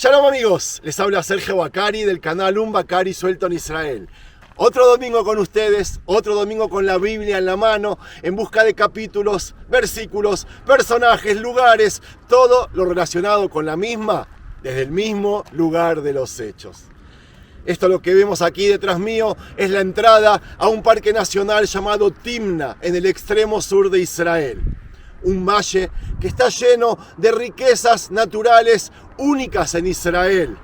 Shalom amigos, les habla Sergio Bacari del canal Un Bacari Suelto en Israel. Otro domingo con ustedes, otro domingo con la Biblia en la mano, en busca de capítulos, versículos, personajes, lugares, todo lo relacionado con la misma, desde el mismo lugar de los hechos. Esto lo que vemos aquí detrás mío es la entrada a un parque nacional llamado Timna, en el extremo sur de Israel. Un valle que está lleno de riquezas naturales únicas en Israel.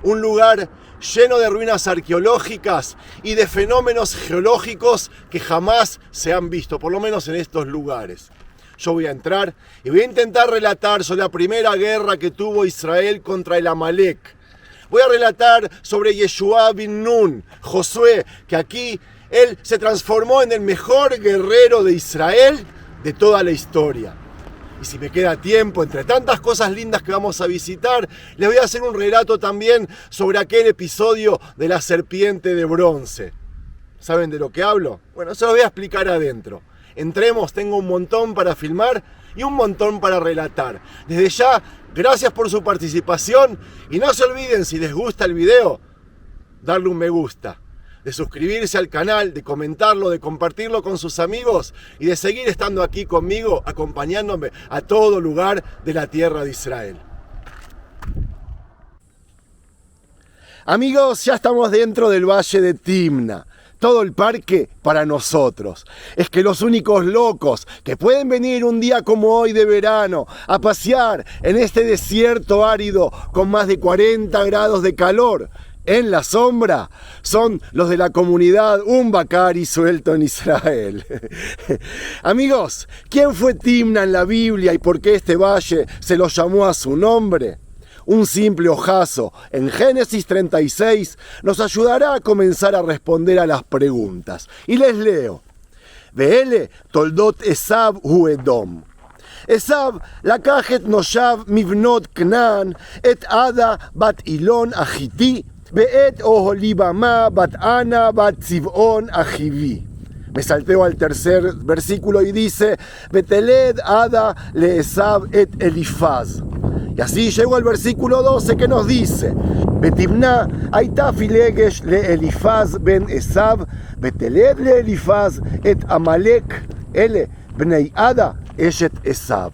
Un lugar lleno de ruinas arqueológicas y de fenómenos geológicos que jamás se han visto, por lo menos en estos lugares. Yo voy a entrar y voy a intentar relatar sobre la primera guerra que tuvo Israel contra el Amalek. Voy a relatar sobre Yeshua bin Nun, Josué, que aquí él se transformó en el mejor guerrero de Israel de toda la historia. Y si me queda tiempo, entre tantas cosas lindas que vamos a visitar, les voy a hacer un relato también sobre aquel episodio de la serpiente de bronce. ¿Saben de lo que hablo? Bueno, se lo voy a explicar adentro. Entremos, tengo un montón para filmar y un montón para relatar. Desde ya, gracias por su participación y no se olviden, si les gusta el video, darle un me gusta, de suscribirse al canal, de comentarlo, de compartirlo con sus amigos y de seguir estando aquí conmigo, acompañándome a todo lugar de la tierra de Israel. Amigos, ya estamos dentro del valle de Timna. Todo el parque para nosotros. Es que los únicos locos que pueden venir un día como hoy de verano a pasear en este desierto árido con más de 40 grados de calor en la sombra son los de la comunidad Un Bacari Suelto en Israel. Amigos, ¿quién fue Timna en la Biblia y por qué este valle se lo llamó a su nombre? Un simple ojazo en Génesis 36 nos ayudará a comenzar a responder a las preguntas. Y les leo. Ve'ele toldot Esav hu Edom. Esav לקח את נושיו מבנות כנען, את עדה בת אילון החיתי, ואת אוהליבמה בת ענה בת צבעון החיבי. Me salteo al tercer versículo y dice, Beteled Ada le Esav et Elifaz. Y así llegó al versículo 12 que nos dice, Betimna הייתה פילגש לאליפז בן עשיו, ותלד לאליפז את עמלק, אלה בני עדה אשת עשיו.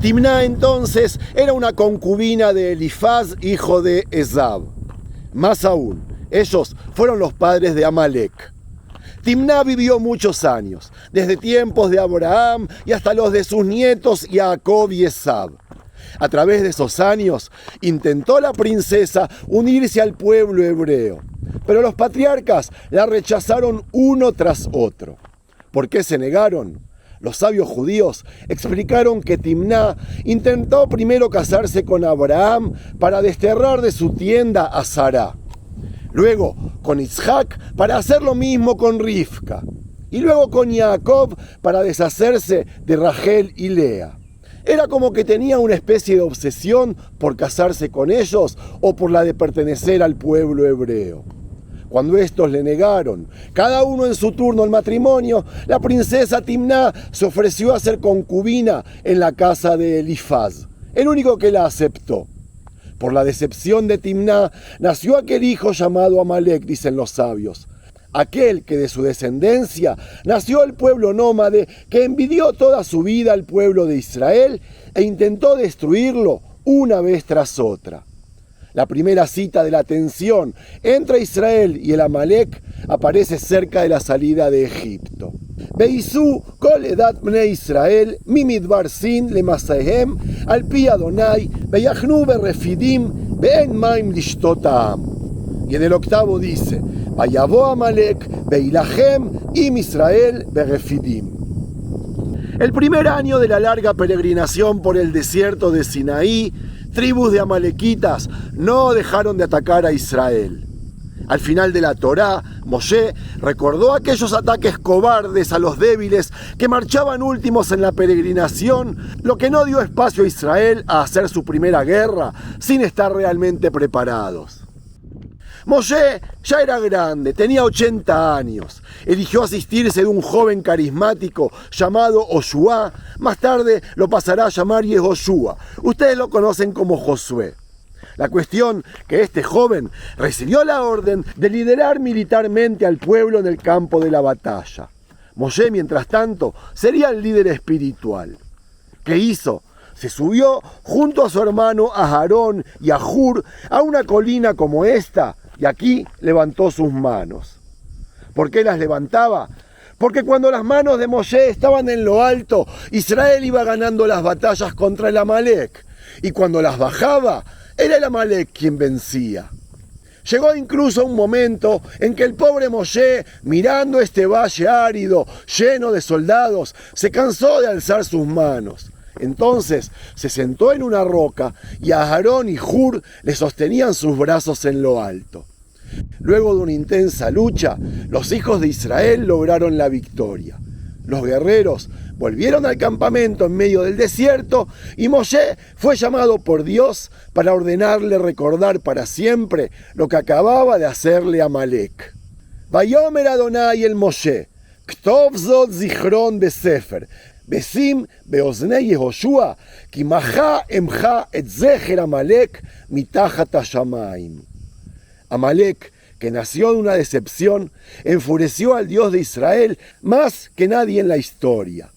Timna entonces era una concubina de Elifaz, hijo de Esav. Más aún, ellos fueron los padres de Amalek. Timna vivió muchos años, desde tiempos de Abraham y hasta los de sus nietos Jacob y Esav. A través de esos años, intentó la princesa unirse al pueblo hebreo, pero los patriarcas la rechazaron uno tras otro. ¿Por qué se negaron? Los sabios judíos explicaron que Timna intentó primero casarse con Abraham para desterrar de su tienda a Sará. Luego con Isaac para hacer lo mismo con Rivka. Y luego con Jacob para deshacerse de Rachel y Lea. Era como que tenía una especie de obsesión por casarse con ellos o por la de pertenecer al pueblo hebreo. Cuando estos le negaron, cada uno en su turno el matrimonio, la princesa Timna se ofreció a ser concubina en la casa de Elifaz, el único que la aceptó. Por la decepción de Timna nació aquel hijo llamado Amalek, dicen los sabios. Aquel que de su descendencia nació el pueblo nómade que envidió toda su vida al pueblo de Israel e intentó destruirlo una vez tras otra. La primera cita de la tensión entre Israel y el Amalek aparece cerca de la salida de Egipto. Veisú kol edat bnei Israel mimidbar sin lemasahem al pi Adonai veyachnu berefidim be'en maim lishtot ha'am. Y en el octavo dice, vayavo Amalek veilachem im Israel berefidim. El primer año de la larga peregrinación por el desierto de Sinaí, tribus de amalequitas no dejaron de atacar a Israel. Al final de la Torá, Moshe recordó aquellos ataques cobardes a los débiles que marchaban últimos en la peregrinación, lo que no dio espacio a Israel a hacer su primera guerra sin estar realmente preparados. Moshe ya era grande, tenía 80 años. Eligió asistirse de un joven carismático llamado Yoshua. Más tarde lo pasará a llamar Yehoshua. Ustedes lo conocen como Josué. La cuestión que este joven recibió la orden de liderar militarmente al pueblo en el campo de la batalla. Moshe, mientras tanto, sería el líder espiritual. ¿Qué hizo? Se subió junto a su hermano Aarón y a Hur a una colina como esta y aquí levantó sus manos. ¿Por qué las levantaba? Porque cuando las manos de Moshe estaban en lo alto, Israel iba ganando las batallas contra el Amalek. Y cuando las bajaba, era el Amalek quien vencía. Llegó incluso un momento en que el pobre Moshe, mirando este valle árido, lleno de soldados, se cansó de alzar sus manos. Entonces se sentó en una roca y Aarón y Hur le sostenían sus brazos en lo alto. Luego de una intensa lucha, los hijos de Israel lograron la victoria. Los guerreros volvieron al campamento en medio del desierto y Moshe fue llamado por Dios para ordenarle recordar para siempre lo que acababa de hacerle a Amalek. Vayomer Adonai el Moshe, Ktov zot zichron besefer, besim beoznei Yehoshua, ki macha emcha et zecher Amalek mitachat hashamayim. Amalek, que nació de una decepción, enfureció al Dios de Israel más que nadie en la historia.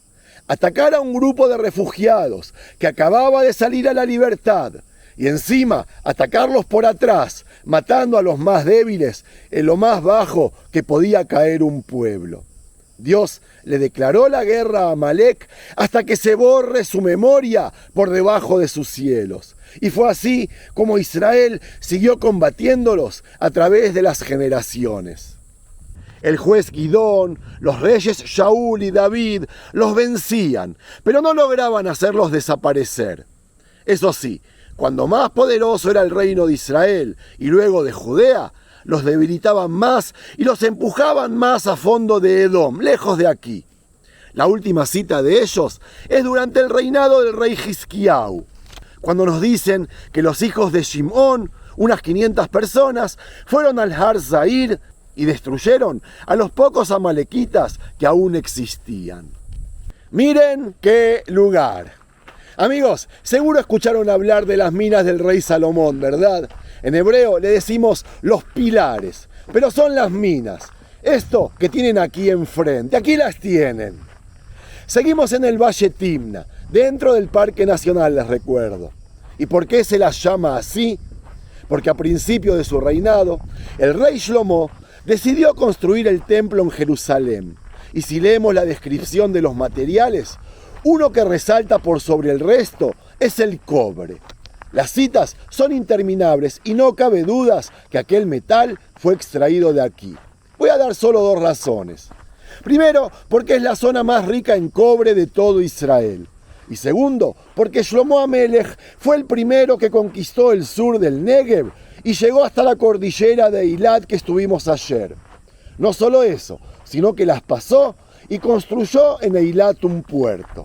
Atacar a un grupo de refugiados que acababa de salir a la libertad y encima atacarlos por atrás, matando a los más débiles en lo más bajo que podía caer un pueblo. Dios le declaró la guerra a Amalek hasta que se borre su memoria por debajo de sus cielos. Y fue así como Israel siguió combatiéndolos a través de las generaciones. El juez Gidón, los reyes Shaul y David los vencían, pero no lograban hacerlos desaparecer. Eso sí, cuando más poderoso era el reino de Israel y luego de Judea, los debilitaban más y los empujaban más a fondo de Edom, lejos de aquí. La última cita de ellos es durante el reinado del rey Hizkiyahu, cuando nos dicen que los hijos de Shimón, unas 500 personas, fueron al Har Zair y destruyeron a los pocos amalequitas que aún existían. Miren qué lugar. Amigos, seguro escucharon hablar de las minas del rey Salomón, ¿verdad? En hebreo le decimos los pilares, pero son las minas. Esto que tienen aquí enfrente, aquí las tienen. Seguimos en el Valle Timna, dentro del Parque Nacional, les recuerdo. ¿Y por qué se las llama así? Porque a principio de su reinado, el rey Shlomo decidió construir el templo en Jerusalén. Y si leemos la descripción de los materiales, uno que resalta por sobre el resto es el cobre. Las citas son interminables y no cabe dudas que aquel metal fue extraído de aquí. Voy a dar solo 2 razones. Primero, porque es la zona más rica en cobre de todo Israel. Y segundo, porque Shlomo Amelech fue el primero que conquistó el sur del Negev y llegó hasta la cordillera de Eilat que estuvimos ayer. No solo eso, sino que las pasó y construyó en Eilat un puerto.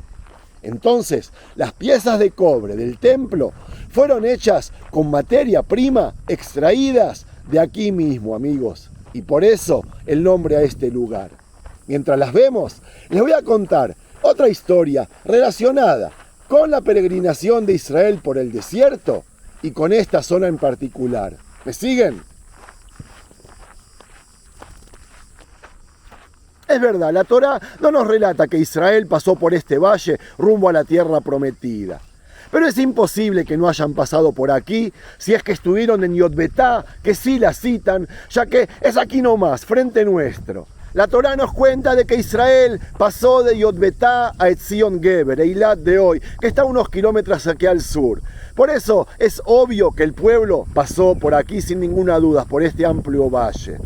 Entonces, las piezas de cobre del templo fueron hechas con materia prima extraídas de aquí mismo, amigos. Y por eso el nombre a este lugar. Mientras las vemos, les voy a contar otra historia relacionada con la peregrinación de Israel por el desierto y con esta zona en particular. ¿Me siguen? Es verdad, la Torá no nos relata que Israel pasó por este valle rumbo a la tierra prometida. Pero es imposible que no hayan pasado por aquí, si es que estuvieron en Yotbetá, que sí la citan, ya que es aquí nomás, frente nuestro. La Torá nos cuenta de que Israel pasó de Yotbetá a Etzion Geber, Eilat de hoy, que está a unos kilómetros aquí al sur. Por eso es obvio que el pueblo pasó por aquí sin ninguna duda, por este amplio valle.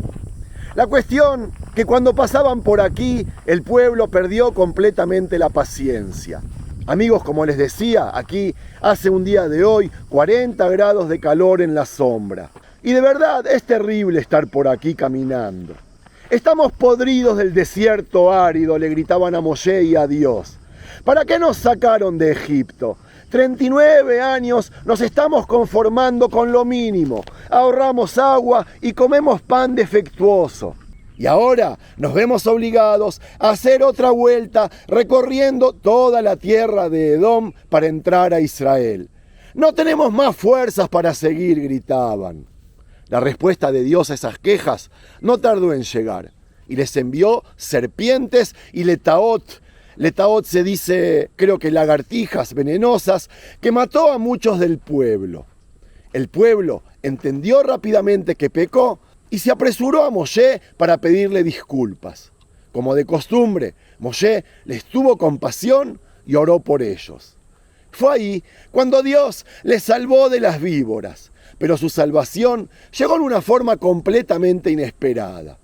La cuestión que cuando pasaban por aquí, el pueblo perdió completamente la paciencia. Amigos, como les decía, aquí hace un día de hoy 40 grados de calor en la sombra. Y de verdad es terrible estar por aquí caminando. Estamos podridos del desierto árido, le gritaban a Moshe y a Dios. ¿Para qué nos sacaron de Egipto? 39 años nos estamos conformando con lo mínimo, ahorramos agua y comemos pan defectuoso. Y ahora nos vemos obligados a hacer otra vuelta recorriendo toda la tierra de Edom para entrar a Israel. No tenemos más fuerzas para seguir, gritaban. La respuesta de Dios a esas quejas no tardó en llegar y les envió serpientes y letaot. Letaot se dice, creo que lagartijas venenosas, que mató a muchos del pueblo. El pueblo entendió rápidamente que pecó y se apresuró a Moshe para pedirle disculpas. Como de costumbre, Moshe les tuvo compasión y oró por ellos. Fue ahí cuando Dios les salvó de las víboras, pero su salvación llegó en una forma completamente inesperada.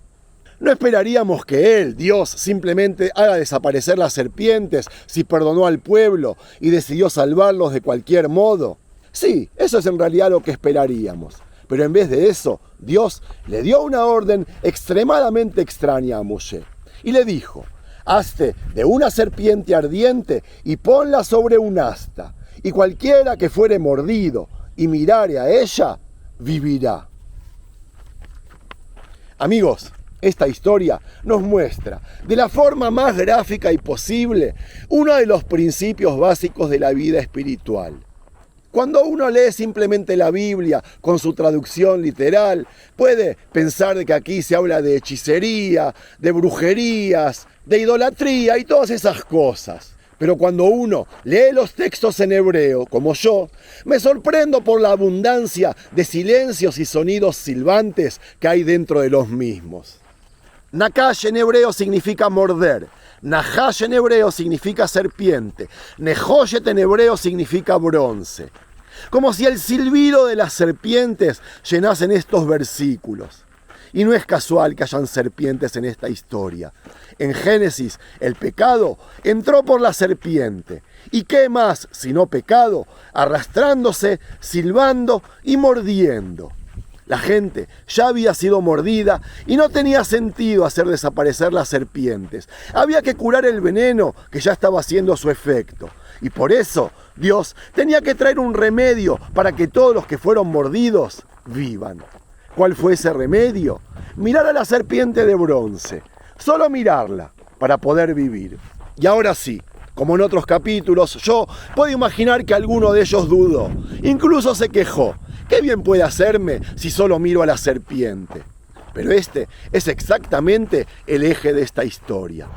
¿No esperaríamos que Él, Dios, simplemente haga desaparecer las serpientes si perdonó al pueblo y decidió salvarlos de cualquier modo? Sí, eso es en realidad lo que esperaríamos. Pero en vez de eso, Dios le dio una orden extremadamente extraña a Moshe. Y le dijo, hazte de una serpiente ardiente y ponla sobre un asta. Y cualquiera que fuere mordido y mirare a ella, vivirá. Amigos, esta historia nos muestra, de la forma más gráfica y posible, uno de los principios básicos de la vida espiritual. Cuando uno lee simplemente la Biblia con su traducción literal, puede pensar de que aquí se habla de hechicería, de brujerías, de idolatría y todas esas cosas. Pero cuando uno lee los textos en hebreo, como yo, me sorprendo por la abundancia de silencios y sonidos silbantes que hay dentro de los mismos. Nakash en hebreo significa morder, Nahash en hebreo significa serpiente, Nehoshet en hebreo significa bronce. Como si el silbido de las serpientes llenasen estos versículos. Y no es casual que hayan serpientes en esta historia. En Génesis, el pecado entró por la serpiente. ¿Y qué más sino pecado? Arrastrándose, silbando y mordiendo. La gente ya había sido mordida y no tenía sentido hacer desaparecer las serpientes. Había que curar el veneno que ya estaba haciendo su efecto. Y por eso Dios tenía que traer un remedio para que todos los que fueron mordidos vivan. ¿Cuál fue ese remedio? Mirar a la serpiente de bronce. Solo mirarla para poder vivir. Y ahora sí, como en otros capítulos, yo puedo imaginar que alguno de ellos dudó. Incluso se quejó. ¿Qué bien puede hacerme si solo miro a la serpiente? Pero este es exactamente el eje de esta historia.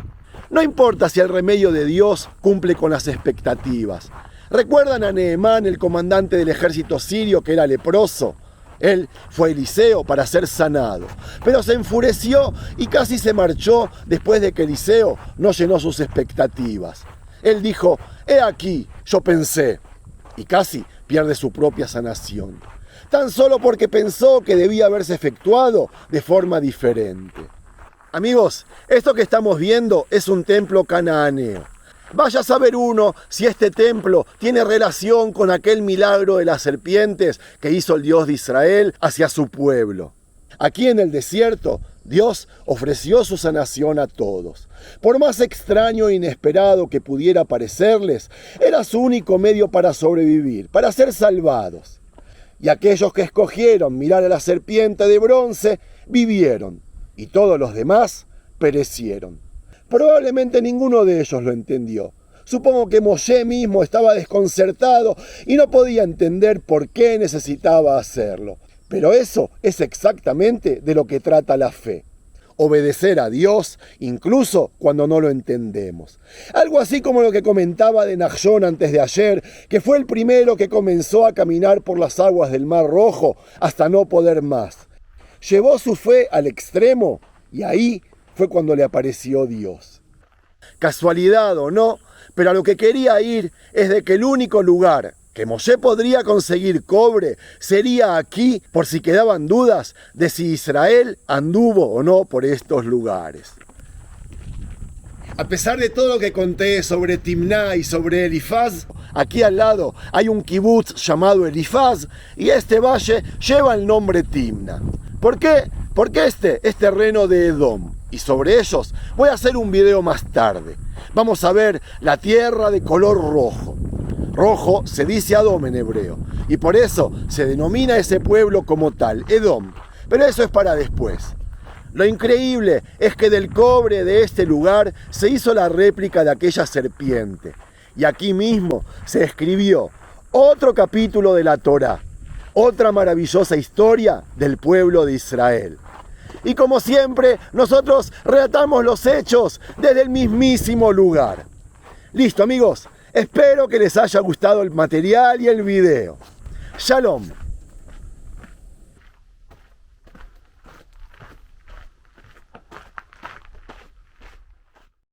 No importa si el remedio de Dios cumple con las expectativas. ¿Recuerdan a Nehemán, el comandante del ejército sirio que era leproso? Él fue a Eliseo para ser sanado, pero se enfureció y casi se marchó después de que Eliseo no llenó sus expectativas. Él dijo, he aquí, yo pensé, y casi pierde su propia sanación, tan solo porque pensó que debía haberse efectuado de forma diferente. Amigos, esto que estamos viendo es un templo canaaneo. Vaya a saber uno si este templo tiene relación con aquel milagro de las serpientes que hizo el Dios de Israel hacia su pueblo. Aquí en el desierto, Dios ofreció su sanación a todos. Por más extraño e inesperado que pudiera parecerles, era su único medio para sobrevivir, para ser salvados. Y aquellos que escogieron mirar a la serpiente de bronce, vivieron, y todos los demás perecieron. Probablemente ninguno de ellos lo entendió. Supongo que Moshe mismo estaba desconcertado y no podía entender por qué necesitaba hacerlo. Pero eso es exactamente de lo que trata la fe. Obedecer a Dios, incluso cuando no lo entendemos. Algo así como lo que comentaba de Nachshon antes de ayer, que fue el primero que comenzó a caminar por las aguas del Mar Rojo hasta no poder más. Llevó su fe al extremo y ahí fue cuando le apareció Dios. Casualidad o no, pero a lo que quería ir es de que el único lugar que Moshe podría conseguir cobre sería aquí, por si quedaban dudas de si Israel anduvo o no por estos lugares. A pesar de todo lo que conté sobre Timná y sobre Elifaz, aquí al lado hay un kibutz llamado Elifaz y este valle lleva el nombre Timná. ¿Por qué? Porque este es terreno de Edom y sobre ellos voy a hacer un video más tarde. Vamos a ver la tierra de color rojo. Rojo se dice Adom en hebreo, y por eso se denomina a ese pueblo como tal, Edom. Pero eso es para después. Lo increíble es que del cobre de este lugar se hizo la réplica de aquella serpiente. Y aquí mismo se escribió otro capítulo de la Torá, otra maravillosa historia del pueblo de Israel. Y como siempre, nosotros relatamos los hechos desde el mismísimo lugar. Listo, amigos. Espero que les haya gustado el material y el video. Shalom.